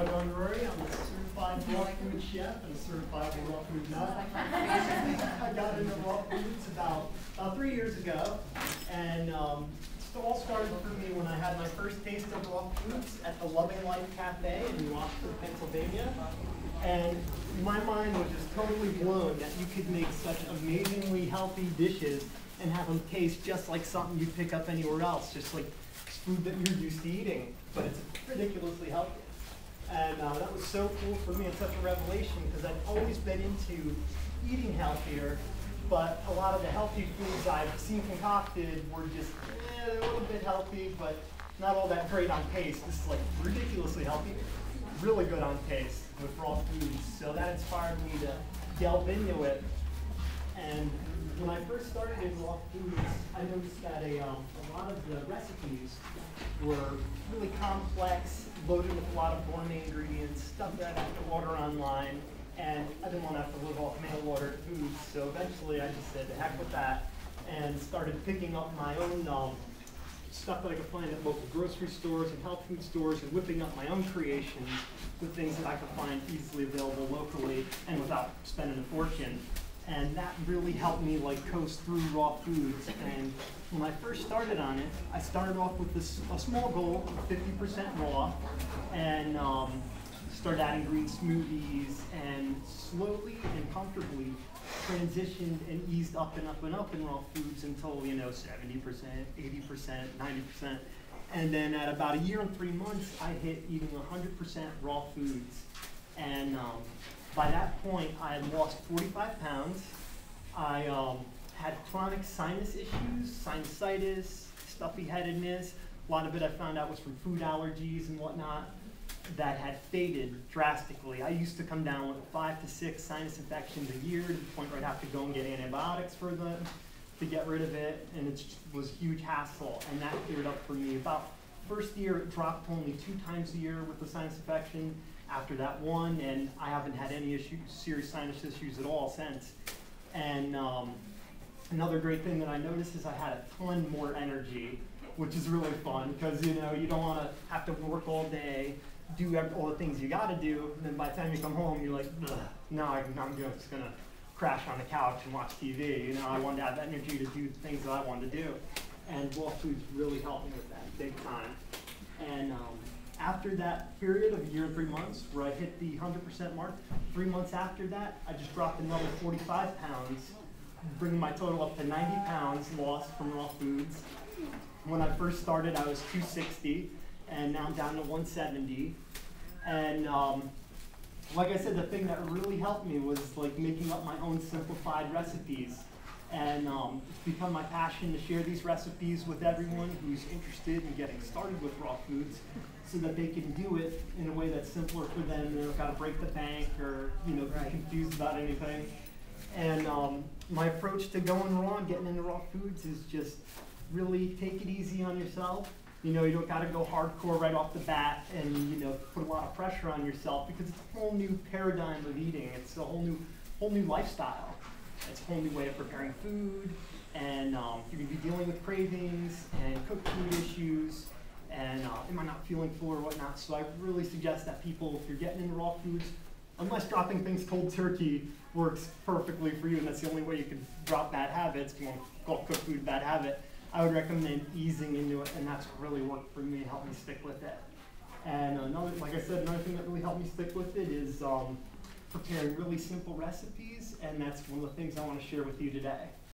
Rawdawg Rory. I'm a certified raw food chef and a certified raw food nut. I got into raw foods about 3 years ago, and it all started for me when I had my first taste of raw foods at the Loving Life Cafe in New Oxford, Pennsylvania. And my mind was just totally blown that you could make such amazingly healthy dishes and have them taste just like something you'd pick up anywhere else, just like food that you're used to eating, but it's ridiculously healthy. And that was so cool for me and such a revelation because I've always been into eating healthier, but a lot of the healthy foods I've seen concocted were just a little bit healthy, but not all that great on taste. This is like ridiculously healthy, really good on taste with raw foods. So that inspired me to delve into it. And when I first started in raw foods, I noticed that a lot of the recipes were really complex, loaded with a lot of gourmet ingredients, stuff that I have to order online, and I didn't want to have to live off mail-ordered foods, so eventually I just said, the heck with that, and started picking up my own stuff that I could find at local grocery stores and health food stores, and whipping up my own creations with things that I could find easily available locally and without spending a fortune. And that really helped me like coast through raw foods. And when I first started on it, I started off with a small goal of 50% raw, and started adding green smoothies, and slowly and comfortably transitioned and eased up and up and up in raw foods until, 70%, 80%, 90%. And then at about 1 year and 3 months, I hit eating 100% raw foods. And by that point, I had lost 45 pounds. I had chronic sinus issues, sinusitis, stuffy headedness. A lot of it I found out was from food allergies and whatnot that had faded drastically. I used to come down with 5 to 6 sinus infections a year to the point where I'd have to go and get antibiotics for them to get rid of it, and it was a huge hassle, and that cleared up for me. About first year, it dropped only 2 times a year with the sinus infection. After that 1, and I haven't had any serious sinus issues at all since. And another great thing that I noticed is I had a ton more energy, which is really fun because you don't want to have to work all day, do all the things you got to do, and then by the time you come home, you're like, no, I'm just gonna crash on the couch and watch TV. I wanted to have that energy to do the things that I wanted to do, and raw foods really helped me with that big time. And after that period of 1 year and 3 months where I hit the 100% mark, 3 months after that, I just dropped another 45 pounds, bringing my total up to 90 pounds lost from raw foods. When I first started, I was 260, and now I'm down to 170. And like I said, the thing that really helped me was like making up my own simplified recipes. And it's become my passion to share these recipes with everyone who's interested in getting started with raw foods so that they can do it in a way that's simpler for them. They don't got to break the bank or be confused about anything. And my approach to going raw and getting into raw foods is just really take it easy on yourself. You don't got to go hardcore right off the bat and put a lot of pressure on yourself because it's a whole new paradigm of eating. It's a whole new lifestyle. It's a whole new way of preparing food, and you're going to be dealing with cravings and cooked food issues, and am I not feeling full or whatnot. So I really suggest that people, if you're getting into raw foods, unless dropping things cold turkey works perfectly for you, and that's the only way you can drop bad habits, if you want to call cooked food a bad habit, I would recommend easing into it, and that's what really worked for me and helped me stick with it. And like I said, another thing that really helped me stick with it is preparing really simple recipes, and that's one of the things I want to share with you today.